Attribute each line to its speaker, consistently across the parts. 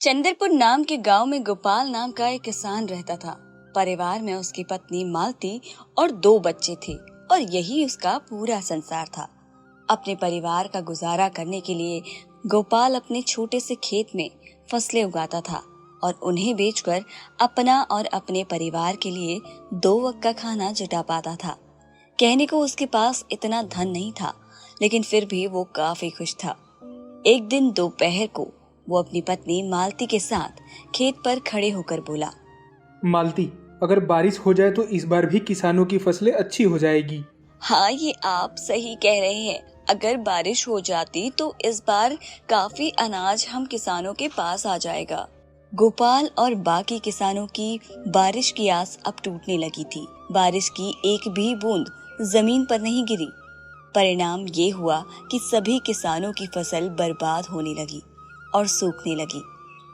Speaker 1: चंद्रपुर नाम के गांव में गोपाल नाम का एक किसान रहता था। परिवार में उसकी पत्नी मालती और 2 बच्चे थे और यही उसका पूरा संसार था। अपने परिवार का गुजारा करने के लिए गोपाल अपने छोटे से खेत में फसलें उगाता था और उन्हें बेचकर अपना और अपने परिवार के लिए 2 वक्त का खाना जुटा पाता था। कहने को उसके पास इतना धन नहीं था, लेकिन फिर भी वो काफी खुश था। एक दिन दोपहर को वो अपनी पत्नी मालती के साथ खेत पर खड़े होकर बोला,
Speaker 2: मालती, अगर बारिश हो जाए तो इस बार भी किसानों की फसलें अच्छी हो जाएगी।
Speaker 1: हाँ, ये आप सही कह रहे हैं। अगर बारिश हो जाती तो इस बार काफी अनाज हम किसानों के पास आ जाएगा। गोपाल और बाकी किसानों की बारिश की आस अब टूटने लगी थी। बारिश की एक भी बूंद जमीन पर नहीं गिरी। परिणाम ये हुआ कि सभी किसानों की फसल बर्बाद होने लगी और सूखने लगी।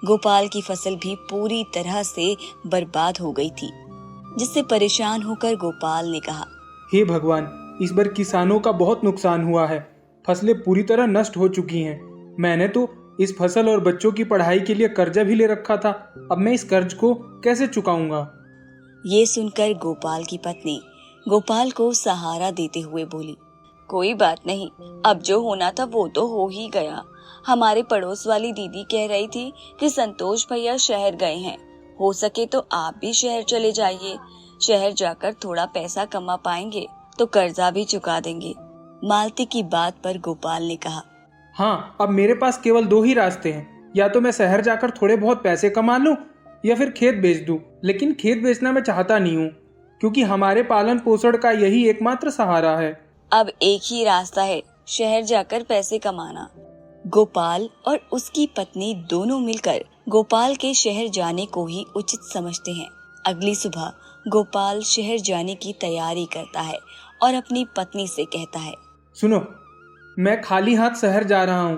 Speaker 1: गोपाल की फसल भी पूरी तरह से बर्बाद हो गई थी, जिससे परेशान होकर गोपाल ने कहा,
Speaker 2: हे भगवान, इस बार किसानों का बहुत नुकसान हुआ है। फसलें पूरी तरह नष्ट हो चुकी हैं। मैंने तो इस फसल और बच्चों की पढ़ाई के लिए कर्जा भी ले रखा था। अब मैं इस कर्ज को कैसे चुकाऊंगा?
Speaker 1: ये सुनकर गोपाल की पत्नी गोपाल को सहारा देते हुए बोली, कोई बात नहीं, अब जो होना था वो तो हो ही गया। हमारे पड़ोस वाली दीदी कह रही थी कि संतोष भैया शहर गए हैं। हो सके तो आप भी शहर चले जाइए। शहर जाकर थोड़ा पैसा कमा पाएंगे तो कर्जा भी चुका देंगे। मालती की बात पर गोपाल ने कहा,
Speaker 2: हाँ, अब मेरे पास केवल 2 ही रास्ते हैं। या तो मैं शहर जाकर थोड़े बहुत पैसे कमा लूं या फिर खेत बेच दूं। लेकिन खेत बेचना मैं चाहता नहीं हूँ, क्योंकि हमारे पालन पोषण का यही एकमात्र सहारा है।
Speaker 1: अब एक ही रास्ता है, शहर जाकर पैसे कमाना। गोपाल और उसकी पत्नी दोनों मिलकर गोपाल के शहर जाने को ही उचित समझते हैं। अगली सुबह गोपाल शहर जाने की तैयारी करता है और अपनी पत्नी से कहता है,
Speaker 2: सुनो, मैं खाली हाथ शहर जा रहा हूँ।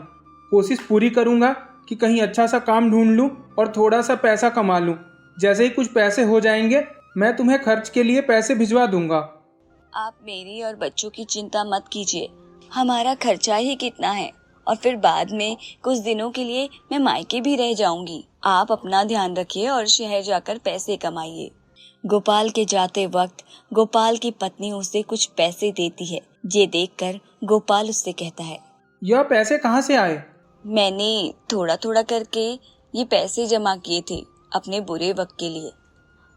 Speaker 2: कोशिश पूरी करूंगा कि कहीं अच्छा सा काम ढूंढ लूं और थोड़ा सा पैसा कमा लूं। जैसे ही कुछ पैसे हो जाएंगे मैं तुम्हें खर्च के लिए पैसे भिजवा दूंगा।
Speaker 1: आप मेरी और बच्चों की चिंता मत कीजिए। हमारा खर्चा ही कितना है और फिर बाद में कुछ दिनों के लिए मैं मायके भी रह जाऊंगी। आप अपना ध्यान रखिए और शहर जाकर पैसे कमाइए। गोपाल के जाते वक्त गोपाल की पत्नी उसे कुछ पैसे देती है। ये देखकर गोपाल उससे कहता है,
Speaker 2: यह पैसे कहाँ से आए?
Speaker 1: मैंने थोड़ा थोड़ा करके ये पैसे जमा किए थे अपने बुरे वक्त के लिए।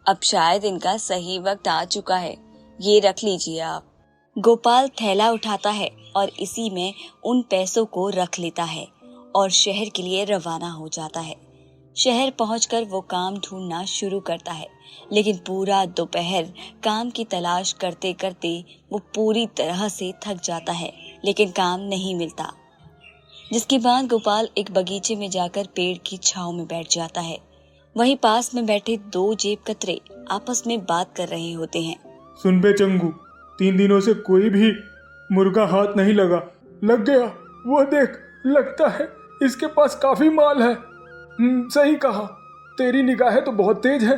Speaker 1: अब शायद इनका सही वक्त आ चुका है, ये रख लीजिए आप। गोपाल थैला उठाता है और इसी में उन पैसों को रख लेता है और शहर के लिए रवाना हो जाता है। शहर पहुंचकर वो काम ढूंढना शुरू करता है, लेकिन पूरा दोपहर काम की तलाश करते करते वो पूरी तरह से थक जाता है, लेकिन काम नहीं मिलता। जिसके बाद गोपाल एक बगीचे में जाकर पेड़ की छांव में बैठ जाता है। वहीं पास में बैठे 2 जेब कतरे आपस में बात कर रहे होते हैं।
Speaker 2: सुन बे चंगू, 3 दिनों से कोई भी मुर्गा हाथ नहीं लग गया। वो देख, लगता है इसके पास काफी माल है। सही कहा, तेरी निगाहें तो बहुत तेज है।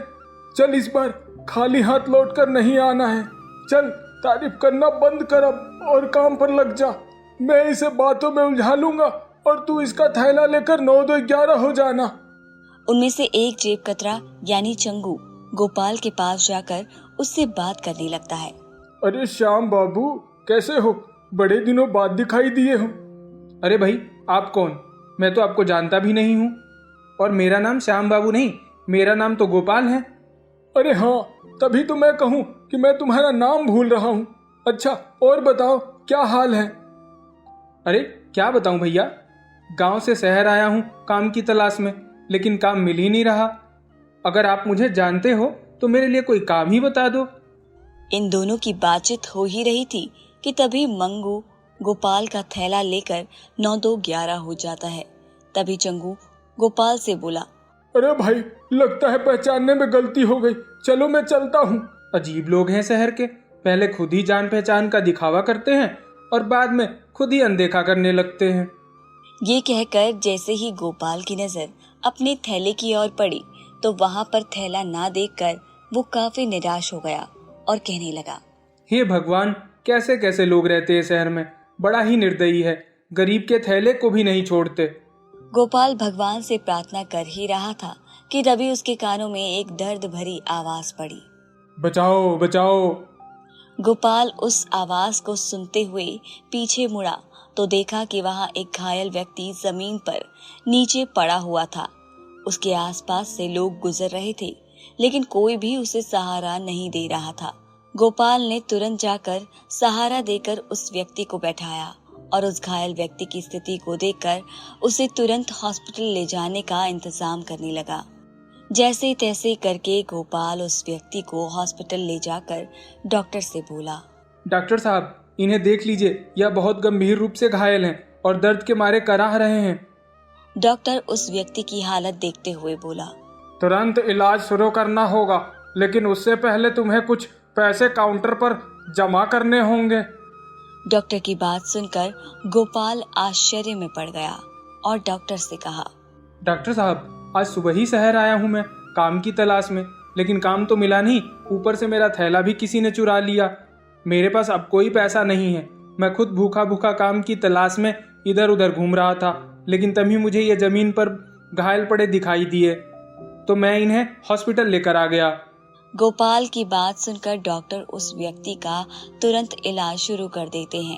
Speaker 2: चल, इस बार खाली हाथ लौट कर नहीं आना है। चल, तारीफ करना बंद कर अब और काम पर लग जा। मैं इसे बातों में उलझा लूंगा और तू इसका थैला लेकर 9-2-11 हो जाना।
Speaker 1: उनमें से एक जेब कतरा यानी चंगू गोपाल के पास जाकर उससे बात करने लगता है।
Speaker 2: अरे श्याम बाबू, कैसे हो? बड़े दिनों बाद दिखाई दिए हो। अरे भाई, आप कौन? मैं तो आपको जानता भी नहीं हूँ। और मेरा नाम श्याम बाबू नहीं, मेरा नाम तो गोपाल है। अरे हाँ, तभी तो मैं कहूँ कि मैं तुम्हारा नाम भूल रहा हूँ। अच्छा, और बताओ, क्या हाल है? अरे क्या बताऊँ भैया, गांव से शहर आया हूँ काम की तलाश में, लेकिन काम मिल ही नहीं रहा। अगर आप मुझे जानते हो तो मेरे लिए कोई काम ही बता दो।
Speaker 1: इन दोनों की बातचीत हो ही रही थी कि तभी मंगू गोपाल का थैला लेकर 9-2-11 हो जाता है। तभी चंगू गोपाल से बोला,
Speaker 2: अरे भाई, लगता है पहचानने में गलती हो गई। चलो मैं चलता हूँ। अजीब लोग हैं शहर के, पहले खुद ही जान पहचान का दिखावा करते हैं और बाद में खुद ही अनदेखा करने लगते हैं।
Speaker 1: ये कहकर जैसे ही गोपाल की नजर अपने थैले की ओर पड़ी तो वहाँ पर थैला ना देखकर वो काफी निराश हो गया और कहने लगा,
Speaker 2: हे भगवान, कैसे कैसे लोग रहते हैं शहर में। बड़ा ही निर्दयी है, गरीब के थैले को भी नहीं छोड़ते।
Speaker 1: गोपाल भगवान से प्रार्थना कर ही रहा था कि तभी उसके कानों में एक दर्द भरी आवाज पड़ी।
Speaker 2: बचाओ बचाओ।
Speaker 1: गोपाल उस आवाज को सुनते हुए पीछे मुड़ा तो देखा कि वहां एक घायल व्यक्ति जमीन पर नीचे पड़ा हुआ था। उसके आसपास से लोग गुजर रहे थे, लेकिन कोई भी उसे सहारा नहीं दे रहा था। गोपाल ने तुरंत जाकर सहारा देकर उस व्यक्ति को बैठाया और उस घायल व्यक्ति की स्थिति को देखकर उसे तुरंत हॉस्पिटल ले जाने का इंतजाम करने लगा। जैसे तैसे करके गोपाल उस व्यक्ति को हॉस्पिटल ले जाकर डॉक्टर से बोला,
Speaker 2: डॉक्टर साहब, इन्हें देख लीजिए, यह बहुत गंभीर रूप से घायल हैं और दर्द के मारे कराह रहे हैं।
Speaker 1: डॉक्टर उस व्यक्ति की हालत देखते हुए बोला,
Speaker 2: तुरंत इलाज शुरू करना होगा, लेकिन उससे पहले तुम्हें कुछ पैसे काउंटर पर जमा करने होंगे।
Speaker 1: डॉक्टर की बात सुनकर गोपाल आश्चर्य में पड़ गया और डॉक्टर से कहा,
Speaker 2: डॉक्टर साहब, आज सुबह ही शहर आया हूँ मैं काम की तलाश में, लेकिन काम तो मिला नहीं, ऊपर से मेरा थैला भी किसी ने चुरा लिया। मेरे पास अब कोई पैसा नहीं है। मैं खुद भूखा भूखा काम की तलाश में इधर उधर घूम रहा था, लेकिन तभी मुझे ये जमीन पर घायल पड़े दिखाई दिए, तो मैं इन्हें हॉस्पिटल लेकर आ गया।
Speaker 1: गोपाल की बात सुनकर डॉक्टर उस व्यक्ति का तुरंत इलाज शुरू कर देते हैं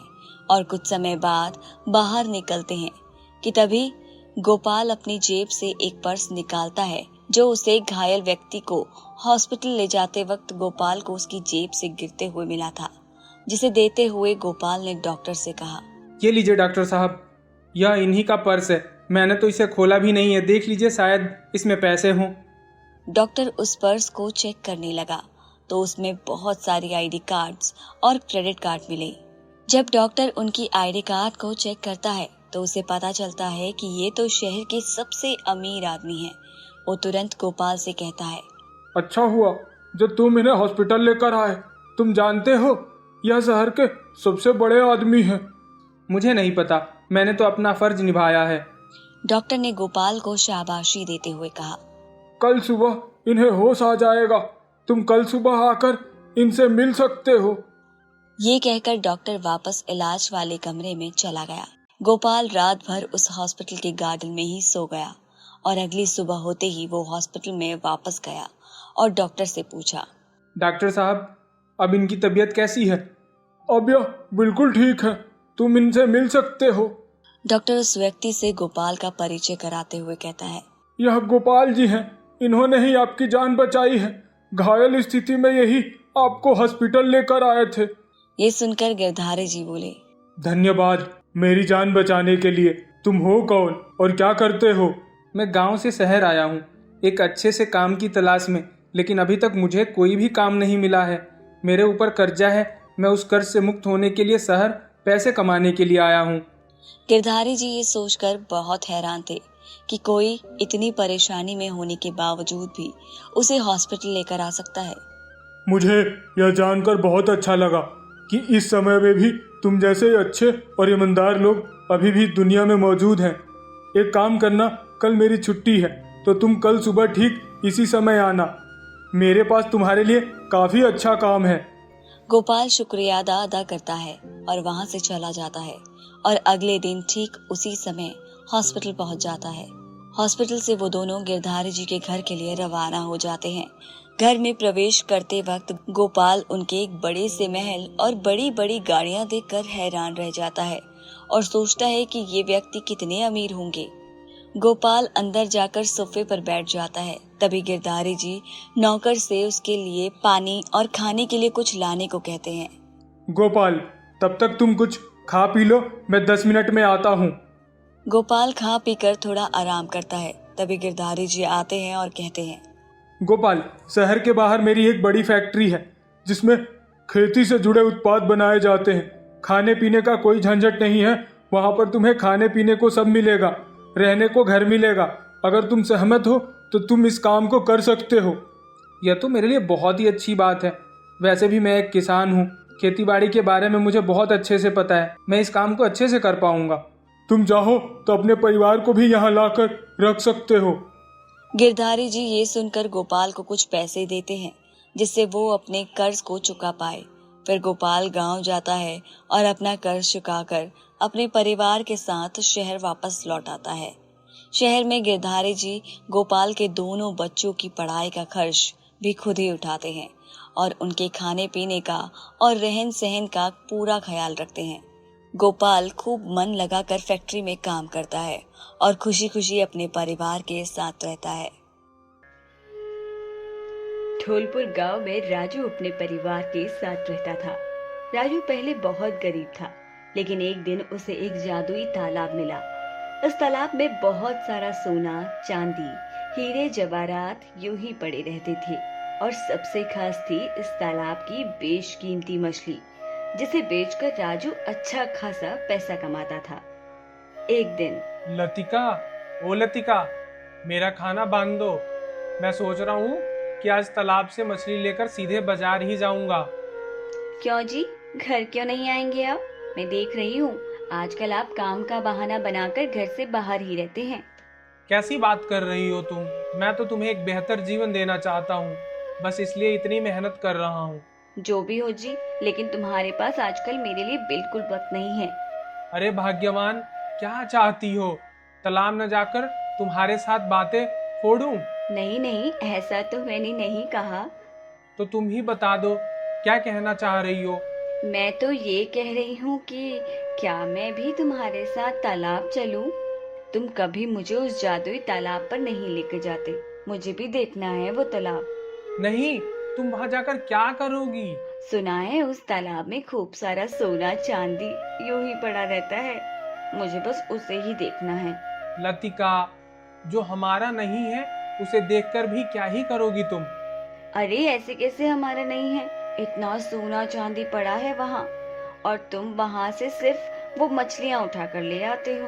Speaker 1: और कुछ समय बाद बाहर निकलते हैं कि तभी गोपाल अपनी जेब से एक पर्स निकालता है जो उसे घायल व्यक्ति को हॉस्पिटल ले जाते वक्त गोपाल को उसकी जेब से गिरते हुए मिला था, जिसे देते हुए गोपाल ने डॉक्टर से कहा,
Speaker 2: ये लीजिए डॉक्टर साहब, यह इन्हीं का पर्स है। मैंने तो इसे खोला भी नहीं है, देख लीजिए, शायद इसमें पैसे हों।
Speaker 1: डॉक्टर उस पर्स को चेक करने लगा तो उसमें बहुत सारी आईडी कार्ड्स और क्रेडिट कार्ड मिले। जब डॉक्टर उनकी आईडी कार्ड को चेक करता है तो उसे पता चलता है कि ये तो शहर के सबसे अमीर आदमी हैं। वो तुरंत गोपाल से कहता है,
Speaker 2: अच्छा हुआ जो तुम इन्हें हॉस्पिटल लेकर आए। तुम जानते हो यह शहर के सबसे बड़े आदमी हैं। मुझे नहीं पता, मैंने तो अपना फर्ज निभाया है।
Speaker 1: डॉक्टर ने गोपाल को शाबाशी देते हुए कहा,
Speaker 2: कल सुबह इन्हें होश आ जाएगा, तुम कल सुबह आकर इनसे मिल सकते हो।
Speaker 1: ये कहकर डॉक्टर वापस इलाज वाले कमरे में चला गया। गोपाल रात भर उस हॉस्पिटल के गार्डन में ही सो गया और अगली सुबह होते ही वो हॉस्पिटल में वापस गया और डॉक्टर से पूछा,
Speaker 2: डॉक्टर साहब, अब इनकी तबीयत कैसी है? अब यह बिल्कुल ठीक है, तुम इनसे मिल सकते हो।
Speaker 1: डॉक्टर उस व्यक्ति से गोपाल का परिचय कराते हुए कहता है,
Speaker 2: यह गोपाल जी हैं, इन्होंने ही आपकी जान बचाई है। घायल स्थिति में यही आपको हॉस्पिटल लेकर आए थे।
Speaker 1: ये सुनकर गिरधारी जी बोले,
Speaker 2: धन्यवाद मेरी जान बचाने के लिए। तुम हो कौन और क्या करते हो? मैं गांव से शहर आया हूँ एक अच्छे से काम की तलाश में, लेकिन अभी तक मुझे कोई भी काम नहीं मिला है। मेरे ऊपर कर्जा है, मैं उस कर्ज से मुक्त होने के लिए शहर पैसे कमाने के लिए आया हूँ।
Speaker 1: गिरधारी जी ये सोचकर बहुत हैरान थे कि कोई इतनी परेशानी में होने के बावजूद भी उसे हॉस्पिटल लेकर आ सकता है।
Speaker 2: मुझे यह जानकर बहुत अच्छा लगा कि इस समय में भी तुम जैसे अच्छे और ईमानदार लोग अभी भी दुनिया में मौजूद हैं। एक काम करना, कल मेरी छुट्टी है तो तुम कल सुबह ठीक इसी समय आना। मेरे पास तुम्हारे लिए काफी अच्छा काम है।
Speaker 1: गोपाल शुक्रिया अदा करता है और वहां से चला जाता है और अगले दिन ठीक उसी समय हॉस्पिटल पहुंच जाता है। हॉस्पिटल से वो दोनों गिरधारी जी के घर के लिए रवाना हो जाते हैं। घर में प्रवेश करते वक्त गोपाल उनके एक बड़े से महल और बड़ी बड़ी गाड़ियां देखकर हैरान रह जाता है और सोचता है कि ये व्यक्ति कितने अमीर होंगे। गोपाल अंदर जाकर सोफे पर बैठ जाता है। तभी गिरधारी जी नौकर से उसके लिए पानी और खाने के लिए कुछ लाने को कहते हैं।
Speaker 2: गोपाल, तब तक तुम कुछ खा पी लो, मैं 10 मिनट में आता हूँ।
Speaker 1: गोपाल खा पीकर थोड़ा आराम करता है। तभी गिरधारी जी आते हैं और कहते हैं,
Speaker 2: गोपाल, शहर के बाहर मेरी एक बड़ी फैक्ट्री है जिसमें खेती से जुड़े उत्पाद बनाए जाते हैं। खाने पीने का कोई झंझट नहीं है, वहां पर तुम्हें खाने पीने को सब मिलेगा, रहने को घर मिलेगा। अगर तुम सहमत हो तो तुम इस काम को कर सकते हो। यह तो मेरे लिए बहुत ही अच्छी बात है। वैसे भी मैं एक किसान हूँ, खेतीबाड़ी के बारे में मुझे बहुत अच्छे से पता है। मैं इस काम को अच्छे से कर पाऊंगा। तुम चाहो तो अपने परिवार को भी यहाँ लाकर रख सकते हो।
Speaker 1: गिरधारी जी ये सुनकर गोपाल को कुछ पैसे देते हैं जिससे वो अपने कर्ज को चुका पाए। फिर गोपाल गांव जाता है और अपना कर्ज चुकाकर अपने परिवार के साथ शहर वापस लौट आता है। शहर में गिरधारी जी गोपाल के दोनों बच्चों की पढ़ाई का खर्च भी खुद ही उठाते हैं और उनके खाने पीने का और रहन सहन का पूरा ख्याल रखते हैं। गोपाल खूब मन लगाकर फैक्ट्री में काम करता है और खुशी खुशी अपने परिवार के साथ रहता है।
Speaker 3: धौलपुर गांव में राजू अपने परिवार के साथ रहता था। राजू पहले बहुत गरीब था, लेकिन एक दिन उसे एक जादुई तालाब मिला। उस तालाब में बहुत सारा सोना, चांदी, हीरे जवाहरात यूं ही पड़े रहते थे और सबसे खास थी इस तालाब की बेशकीमती मछली, जिसे बेचकर राजू अच्छा खासा पैसा कमाता था। एक दिन
Speaker 4: लतिका, ओ लतिका, मेरा खाना बांध दो। मैं सोच रहा हूँ कि आज तालाब से मछली लेकर सीधे बाजार ही जाऊंगा।
Speaker 3: क्यों जी, घर क्यों नहीं आएंगे आप? मैं देख रही हूँ आजकल आप काम का बहाना बनाकर घर से बाहर ही रहते हैं।
Speaker 4: कैसी बात कर रही हो तुम? मैं तो तुम्हें एक बेहतर जीवन देना चाहता हूँ, बस इसलिए इतनी मेहनत कर रहा हूँ।
Speaker 3: जो भी हो जी, लेकिन तुम्हारे पास आजकल मेरे लिए बिल्कुल वक्त नहीं है।
Speaker 4: अरे भाग्यवान, क्या चाहती हो? तालाब न जाकर तुम्हारे साथ बातें फोड़ूं?
Speaker 3: नहीं नहीं, ऐसा तो मैंने नहीं कहा।
Speaker 4: तो तुम ही बता दो, क्या कहना चाह रही हो?
Speaker 3: मैं तो ये कह रही हूँ कि क्या मैं भी तुम्हारे साथ तालाब चलूं? तुम कभी मुझे उस जादुई तालाब पर नहीं लेकर जाते। मुझे भी देखना है वो तालाब।
Speaker 4: नहीं, तुम वहां जाकर क्या करोगी?
Speaker 3: सुना है उस तालाब में खूब सारा सोना चांदी यूं ही पड़ा रहता है। मुझे बस उसे ही देखना है।
Speaker 4: लतिका, जो हमारा नहीं है उसे देखकर भी क्या ही करोगी तुम?
Speaker 3: अरे ऐसे कैसे हमारा नहीं है? इतना सोना चांदी पड़ा है वहाँ, और तुम वहाँ से सिर्फ वो मछलियाँ उठा कर ले आते हो।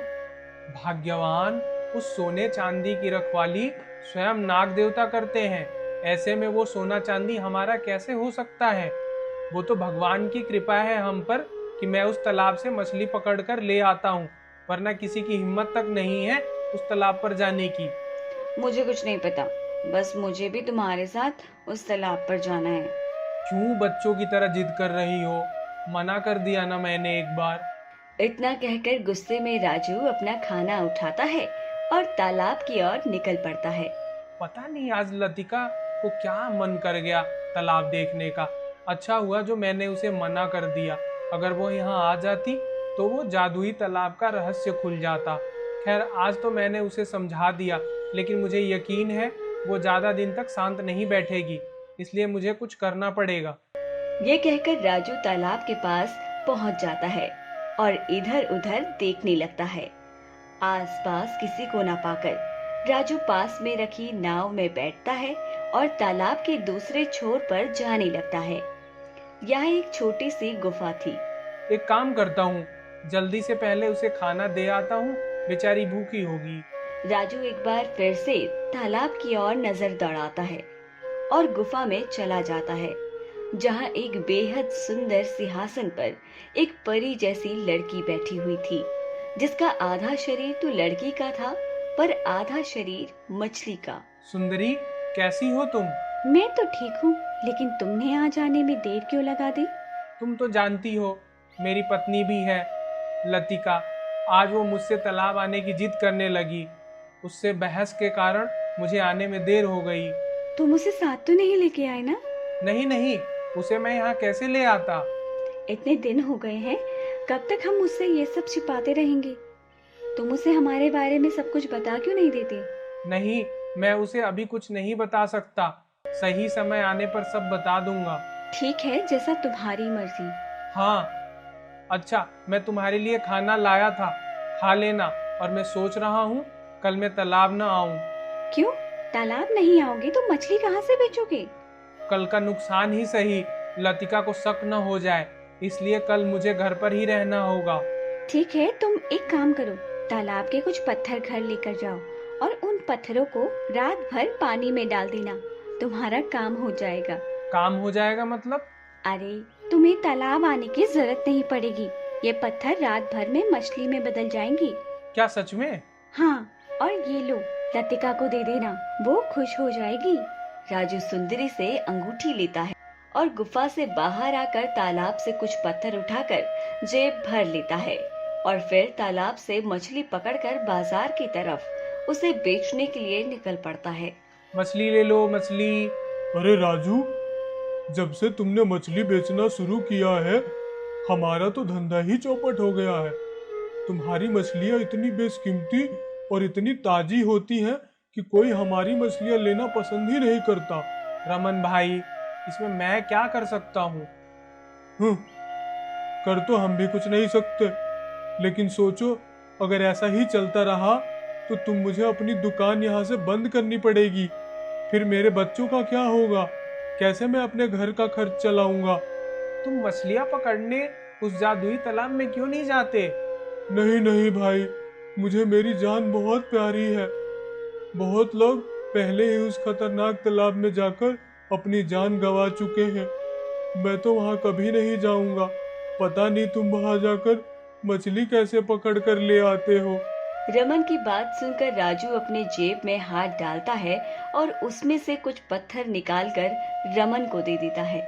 Speaker 4: भाग्यवान, उस सोने चांदी की रखवाली स्वयं नाग देवता करते हैं। ऐसे में वो सोना चांदी हमारा कैसे हो सकता है? वो तो भगवान की कृपा है हम पर कि मैं उस तालाब से मछली पकड़कर ले आता हूँ, वरना किसी की हिम्मत तक नहीं है उस तालाब पर जाने की।
Speaker 3: मुझे कुछ नहीं पता, बस मुझे भी तुम्हारे साथ उस तालाब पर जाना है।
Speaker 4: क्यों बच्चों की तरह जिद कर रही हो? मना कर दिया ना मैंने एक बार।
Speaker 3: इतना कहकर गुस्से में राजू अपना खाना उठाता है और तालाब की ओर निकल पड़ता है।
Speaker 4: पता नहीं आज लतिका को क्या मन कर गया तालाब देखने का। अच्छा हुआ जो मैंने उसे मना कर दिया। अगर वो यहाँ आ जाती तो वो जादुई तालाब का रहस्य खुल जाता। खैर, आज तो मैंने उसे समझा दिया, लेकिन मुझे यकीन है वो ज्यादा दिन तक शांत नहीं बैठेगी, इसलिए मुझे कुछ करना पड़ेगा।
Speaker 3: ये कहकर राजू तालाब के पास पहुंच जाता है और इधर उधर देखने लगता है। आसपास किसी को न पाकर राजू पास में रखी नाव में बैठता है और तालाब के दूसरे छोर पर जाने लगता है। यहाँ एक छोटी सी गुफा थी।
Speaker 4: एक काम करता हूँ, जल्दी से पहले उसे खाना दे आता हूँ, बेचारी भूखी होगी।
Speaker 3: राजू एक बार फिर से तालाब की ओर नजर दौड़ाता है और गुफा में चला जाता है, जहाँ एक बेहद सुंदर सिंहासन पर एक परी जैसी लड़की बैठी हुई थी, जिसका आधा शरीर तो लड़की का था पर आधा शरीर मछली का।
Speaker 4: सुंदरी, कैसी हो तुम?
Speaker 3: मैं तो ठीक हूँ, लेकिन तुमने आ जाने में देर क्यों लगा दी?
Speaker 4: तुम तो जानती हो मेरी पत्नी भी है लतिका। आज वो मुझसे तालाब आने की जिद करने लगी। उससे बहस के कारण मुझे आने में देर हो गई।
Speaker 3: तुम उसे साथ तो नहीं लेके आए ना?
Speaker 4: नहीं नहीं, उसे मैं यहाँ कैसे ले आता?
Speaker 3: इतने दिन हो गए हैं, कब तक हम उससे ये सब छिपाते रहेंगे? तुम उसे हमारे बारे में सब कुछ बता क्यों नहीं देते?
Speaker 4: नहीं, मैं उसे अभी कुछ नहीं बता सकता। सही समय आने पर सब बता दूंगा।
Speaker 3: ठीक है, जैसा तुम्हारी मर्जी।
Speaker 4: हाँ, अच्छा, मैं तुम्हारे लिए खाना लाया था, खा लेना। और मैं सोच रहा हूँ कल मैं तालाब न आऊँ।
Speaker 3: क्यों? तालाब नहीं आओगे तो मछली कहाँ से बेचोगे?
Speaker 4: कल का नुकसान ही सही, लतिका को शक न हो जाए, इसलिए कल मुझे घर पर ही रहना होगा।
Speaker 3: ठीक है, तुम एक काम करो, तालाब के कुछ पत्थर घर लेकर जाओ और उन पत्थरों को रात भर पानी में डाल देना। तुम्हारा काम हो जाएगा।
Speaker 4: काम हो जाएगा मतलब?
Speaker 3: अरे, तुम्हें तालाब आने की जरूरत नहीं पड़ेगी। ये पत्थर रात भर में मछली में बदल जाएंगी।
Speaker 4: क्या सच में?
Speaker 3: हाँ, और ये लो, लतिका को दे देना, वो खुश हो जाएगी। राजू सुंदरी से अंगूठी लेता है और गुफा से बाहर आकर तालाब से कुछ पत्थर उठाकर जेब भर लेता है और फिर तालाब से मछली पकड़कर बाजार की तरफ उसे बेचने के लिए निकल पड़ता है।
Speaker 4: मछली ले लो मछली।
Speaker 5: अरे राजू, जब से तुमने मछली बेचना शुरू किया है हमारा तो धंधा ही चौपट हो गया है। तुम्हारी मछलियां इतनी बेशकीमती और इतनी ताजी होती हैं कि कोई हमारी मछलियां लेना पसंद ही नहीं करता।
Speaker 4: रमन भाई, इसमें मैं क्या कर सकता हूँ?
Speaker 5: कर तो हम भी कुछ नहीं सकते, लेकिन सोचो अगर ऐसा ही चलता रहा तो तुम मुझे अपनी दुकान यहाँ से बंद करनी पड़ेगी। फिर मेरे बच्चों का क्या होगा? कैसे मैं अपने घर का खर्च चलाऊंगा?
Speaker 4: तुम मछलियाँ पकड़ने उस जादुई तालाब में क्यों नहीं जाते?
Speaker 5: नहीं नहीं भाई, मुझे मेरी जान बहुत प्यारी है। बहुत लोग पहले ही उस खतरनाक तालाब में जाकर अपनी जान गंवा चुके हैं। मैं तो वहां कभी नहीं जाऊंगा। पता नहीं तुम वहां जाकर मछली कैसे पकड़ कर ले आते हो।
Speaker 3: रमन की बात सुनकर राजू अपने जेब में हाथ डालता है और उसमें से कुछ पत्थर निकालकर रमन को दे देता है।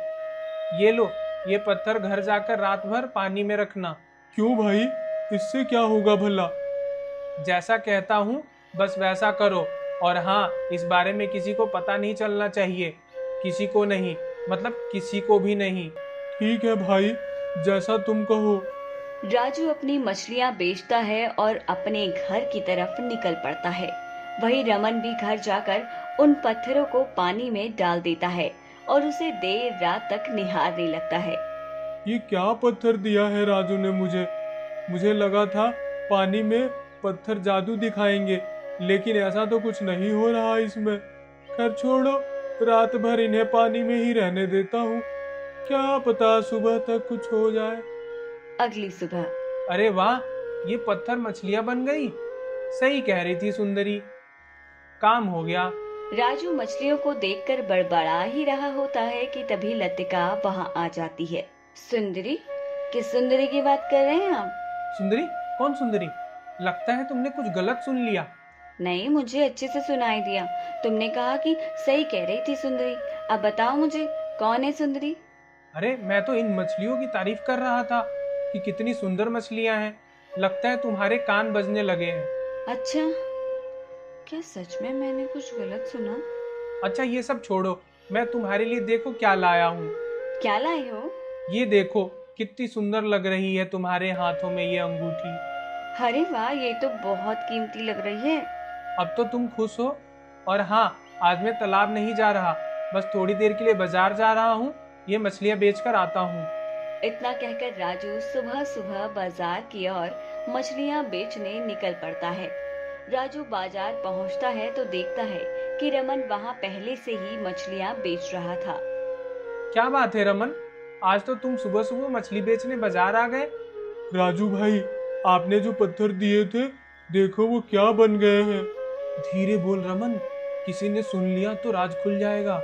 Speaker 4: ये लो, ये पत्थर घर जाकर रात भर पानी में रखना।
Speaker 5: क्यों भाई, इससे क्या होगा भला?
Speaker 4: जैसा कहता हूँ बस वैसा करो। और हाँ, इस बारे में किसी को पता नहीं चलना चाहिए। किसी को नहीं, मतलब किसी को भी नहीं।
Speaker 5: ठीक है भाई, जैसा तुम कहो।
Speaker 3: राजू अपनी मछलियां बेचता है और अपने घर की तरफ निकल पड़ता है। वहीं रमन भी घर जाकर उन पत्थरों को पानी में डाल देता है और उसे देर रात तक निहारने लगता है।
Speaker 5: ये क्या पत्थर दिया है राजू ने मुझे? मुझे लगा था पानी में पत्थर जादू दिखाएंगे, लेकिन ऐसा तो कुछ नहीं हो रहा इसमें। खैर छोड़ो, रात भर इन्हें पानी में ही रहने देता हूँ। क्या पता सुबह तक कुछ हो जाए।
Speaker 3: अगली सुबह
Speaker 4: अरे वाह, ये पत्थर मछलियां बन गई। सही कह रही थी सुंदरी, काम हो गया।
Speaker 3: राजू मछलियों को देखकर बड़बड़ा ही रहा होता है कि तभी लतिका वहां आ जाती है। सुंदरी? किस सुंदरी की बात कर रहे हैं आप?
Speaker 4: सुंदरी? कौन सुंदरी? लगता है तुमने कुछ गलत सुन लिया।
Speaker 3: नहीं, मुझे अच्छे से सुनाई दिया। तुमने कहा कि सही कह रही थी सुंदरी। अब बताओ मुझे, कौन है सुंदरी?
Speaker 4: अरे मैं तो इन मछलियों की तारीफ कर रहा था कि कितनी सुंदर मछलियां हैं। लगता है तुम्हारे कान बजने लगे हैं।
Speaker 3: अच्छा, क्या सच में मैंने कुछ गलत सुना?
Speaker 4: अच्छा ये सब छोड़ो, मैं तुम्हारे लिए देखो क्या लाया हूँ।
Speaker 3: क्या लाए हो?
Speaker 4: ये देखो, कितनी सुंदर लग रही है तुम्हारे हाथों में ये अंगूठी।
Speaker 3: अरे वाह, ये तो बहुत कीमती लग रही है।
Speaker 4: अब तो तुम खुश हो। और हाँ, आज मैं तालाब नहीं जा रहा, बस थोड़ी देर के लिए बाजार जा रहा हूँ। ये मछलियाँ बेचकर आता हूँ।
Speaker 3: इतना कहकर राजू सुबह सुबह बाजार की ओर मछलियां बेचने निकल पड़ता है। राजू बाजार पहुंचता है तो देखता है कि रमन वहां पहले से ही मछलियां बेच रहा था।
Speaker 4: क्या बात है रमन, आज तो तुम सुबह सुबह मछली बेचने बाजार आ गए।
Speaker 5: राजू भाई, आपने जो पत्थर दिए थे देखो वो क्या बन गए हैं।
Speaker 4: धीरे बोल रमन, किसी ने सुन लिया तो राज खुल जाएगा।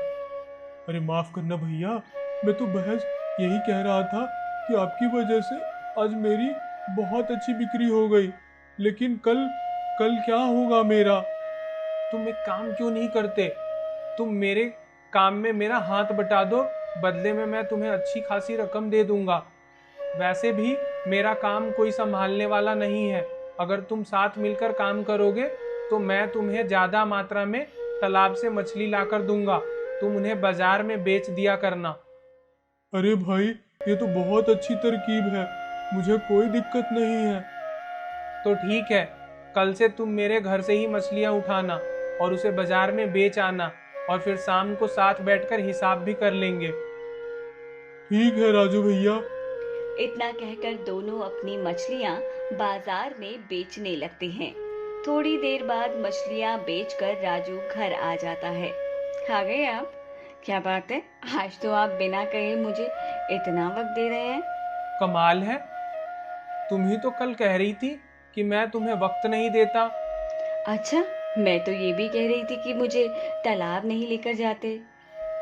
Speaker 5: अरे माफ करना भैया, मैं तो बहस यही कह रहा था कि आपकी वजह से आज मेरी बहुत अच्छी बिक्री हो गई, लेकिन कल क्या होगा मेरा?
Speaker 4: तुम एक काम क्यों नहीं करते? तुम मेरे काम में मेरा हाथ बटा दो, बदले में मैं तुम्हें अच्छी खासी रकम दे दूंगा। वैसे भी मेरा काम कोई संभालने वाला नहीं है। अगर तुम साथ मिलकर काम करोगे तो मैं तुम्हें ज्यादा मात्रा में तालाब से मछली लाकर दूंगा। तुम उन्हें बाजार में बेच दिया करना।
Speaker 5: अरे भाई, ये तो बहुत अच्छी तरकीब है, मुझे कोई दिक्कत नहीं है।
Speaker 4: तो ठीक है, कल से तुम मेरे घर से ही मछलियां उठाना और उसे बाजार में बेच आना, और फिर शाम को साथ बैठकर हिसाब भी कर लेंगे।
Speaker 5: ठीक है राजू भैया।
Speaker 3: इतना कहकर दोनों अपनी मछलियां बाजार में बेचने लगते हैं। थोड़ी देर बाद मछलियां बेचकर राजू घर आ जाता है। आ गए आप? क्या बात है, आज तो आप बिना कहे मुझे इतना वक्त दे रहे हैं।
Speaker 4: कमाल है, तुम ही तो कल कह रही थी कि मैं तुम्हें वक्त नहीं देता।
Speaker 3: अच्छा, मैं तो ये भी कह रही थी कि मुझे तालाब नहीं लेकर जाते।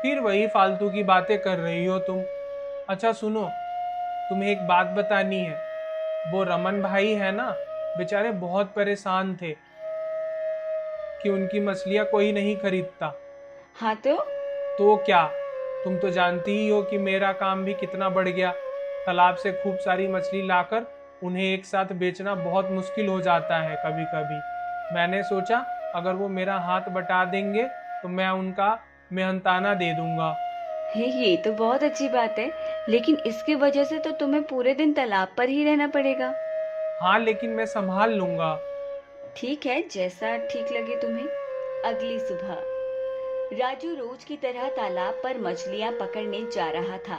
Speaker 4: फिर वही फालतू की बातें कर रही हो तुम। अच्छा सुनो, तुम्हें एक बात बतानी है। वो रमन भाई है ना, बेचारे बहुत परेशान थे कि उनकी मछलियां कोई नहीं खरीदता।
Speaker 3: हाँ
Speaker 4: तो क्या, तुम तो जानती ही हो कि मेरा काम भी कितना बढ़ गया। तालाब से खूब सारी मछली लाकर उन्हें एक साथ बेचना बहुत मुश्किल हो जाता है कभी कभी। मैंने सोचा अगर वो मेरा हाथ बटा देंगे तो मैं उनका मेहनताना दे दूंगा।
Speaker 3: ये तो बहुत अच्छी बात है, लेकिन इसकी वजह से तो तुम्हें पूरे दिन तालाब पर ही रहना पड़ेगा।
Speaker 4: हाँ, लेकिन मैं संभाल लूंगा।
Speaker 3: ठीक है, जैसा ठीक लगे तुम्हें। अगली सुबह राजू रोज की तरह तालाब पर मछलियां पकड़ने जा रहा था।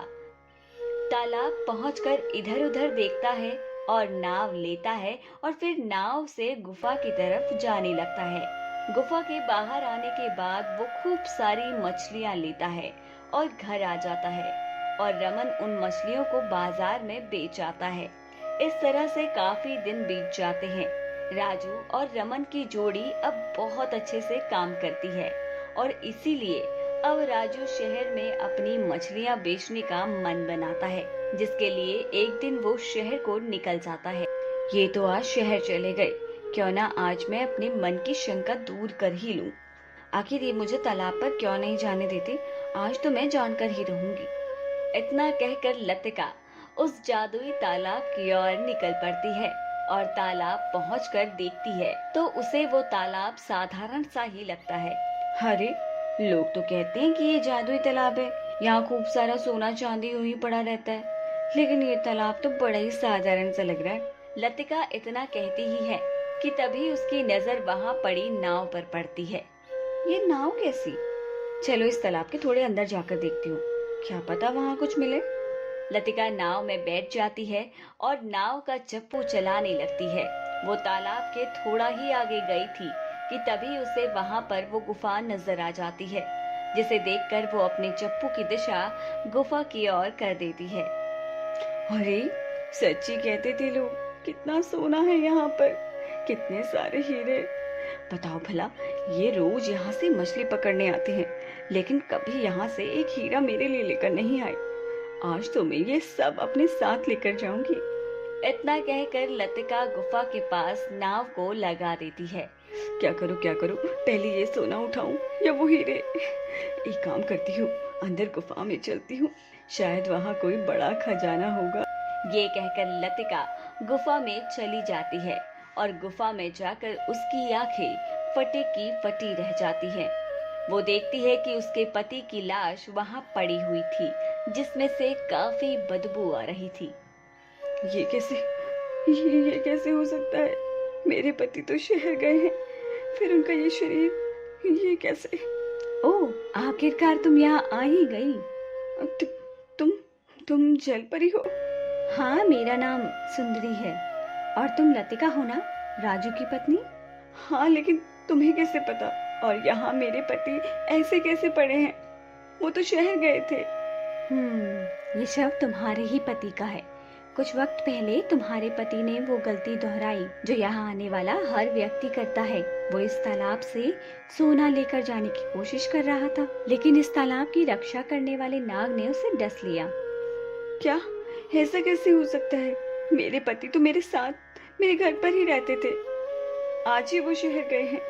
Speaker 3: तालाब पहुंचकर इधर उधर देखता है और नाव लेता है और फिर नाव से गुफा की तरफ जाने लगता है। गुफा के बाहर आने के बाद वो खूब सारी मछलियां लेता है और घर आ जाता है और रमन उन मछलियों को बाजार में बेच आता है। इस तरह से काफी दिन बीत जाते हैं। राजू और रमन की जोड़ी अब बहुत अच्छे से काम करती है और इसीलिए अब राजू शहर में अपनी मछलियां बेचने का मन बनाता है, जिसके लिए एक दिन वो शहर को निकल जाता है। ये तो आज शहर चले गए, क्यों ना आज मैं अपने मन की शंका दूर कर ही लूं। आखिर ये मुझे तालाब पर क्यों नहीं जाने देते, आज तो मैं जानकर ही रहूंगी। इतना कहकर लतिका उस जादुई तालाब की ओर निकल पड़ती है और तालाब पहुंचकर देखती है तो उसे वो तालाब साधारण सा ही लगता है। अरे, लोग तो कहते हैं कि ये जादुई तालाब है, यहाँ खूब सारा सोना चांदी यूं ही पड़ा रहता है, लेकिन ये तालाब तो बड़ा ही साधारण सा लग रहा है। लतिका इतना कहती ही है कि तभी उसकी नजर वहाँ पड़ी नाव पर पड़ती है। ये नाव कैसी? चलो इस तालाब के थोड़े अंदर जाकर देखती हूँ, क्या पता वहाँ कुछ मिले। लतिका नाव में बैठ जाती है और नाव का चप्पू चलाने लगती है। वो तालाब के थोड़ा ही आगे गई थी कि तभी उसे वहां पर वो गुफा नजर आ जाती है, जिसे देखकर वो अपने चप्पू की दिशा गुफा की ओर कर देती है। अरे, सच्ची कहते थे लोग, कितना सोना है यहाँ पर, कितने सारे हीरे। बताओ भला, ये रोज यहाँ से मछली पकड़ने आते हैं, लेकिन कभी यहाँ से एक हीरा मेरे लिए लेकर नहीं आए। आज तो मैं ये सब अपने साथ लेकर जाऊंगी। इतना कहकर लतिका गुफा के पास नाव को लगा देती है। क्या करूं, पहले ये सोना उठाऊं या वो हीरे? एक काम करती हूँ, अंदर गुफा में चलती हूँ, शायद वहाँ कोई बड़ा खजाना होगा। ये कहकर लतिका गुफा में चली जाती है और गुफा में जाकर उसकी आंखें फटी की फटी रह जाती हैं। वो देखती है कि उसके पति की लाश वहां पड़ी हुई थी, जिसमें से काफी बदबू आ रही थी। ये कैसे हो सकता है? मेरे पति तो शहर गए हैं, फिर उनका ये शरीर, ये कैसे? ओह, आखिरकार तुम यहाँ आ ही गई। तुम जल परी हो? हाँ, मेरा नाम सुंदरी है। और तुम लतिका हो ना, राजू की पत्नी? हाँ, लेकिन तुम्हें कैसे पता? और यहाँ मेरे पति ऐसे कैसे पड़े हैं? वो तो शहर गए थे। ये शव तुम्हारे ही पति का है। कुछ वक्त पहले तुम्हारे पति ने वो गलती दोहराई जो यहाँ आने वाला हर व्यक्ति करता है। वो इस तालाब से सोना लेकर जाने की कोशिश कर रहा था, लेकिन इस तालाब की रक्षा करने वाले नाग ने उसे डस लिया। क्या? ऐसा कैसे हो सकता है? मेरे पति तो मेरे साथ मेरे घर पर ही रहते थे, आज ही वो शहर गए हैं।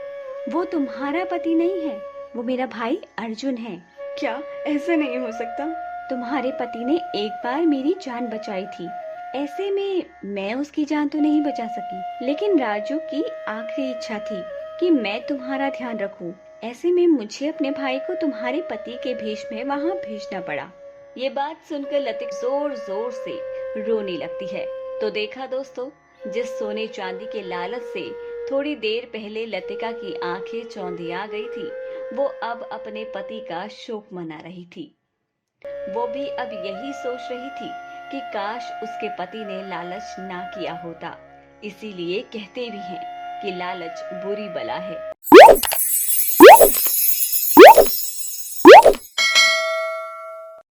Speaker 3: वो तुम्हारा पति नहीं है, वो मेरा भाई अर्जुन है। क्या? ऐसा नहीं हो सकता। तुम्हारे पति ने एक बार मेरी जान बचाई थी, ऐसे में मैं उसकी जान तो नहीं बचा सकी, लेकिन राजू की आखिरी इच्छा थी कि मैं तुम्हारा ध्यान रखूं। ऐसे में मुझे अपने भाई को तुम्हारे पति के भेष में वहाँ भेजना पड़ा। ये बात सुनकर लतिक जोर जोर से रोने लगती है। तो देखा दोस्तों, जिस सोने चांदी के लालच से थोड़ी देर पहले लतिका की आंखें चौंधी आ गई थी, वो अब अपने पति का शोक मना रही थी। वो भी अब यही सोच रही थी कि काश उसके पति ने लालच ना किया होता। इसीलिए कहते भी हैं कि लालच बुरी बला है।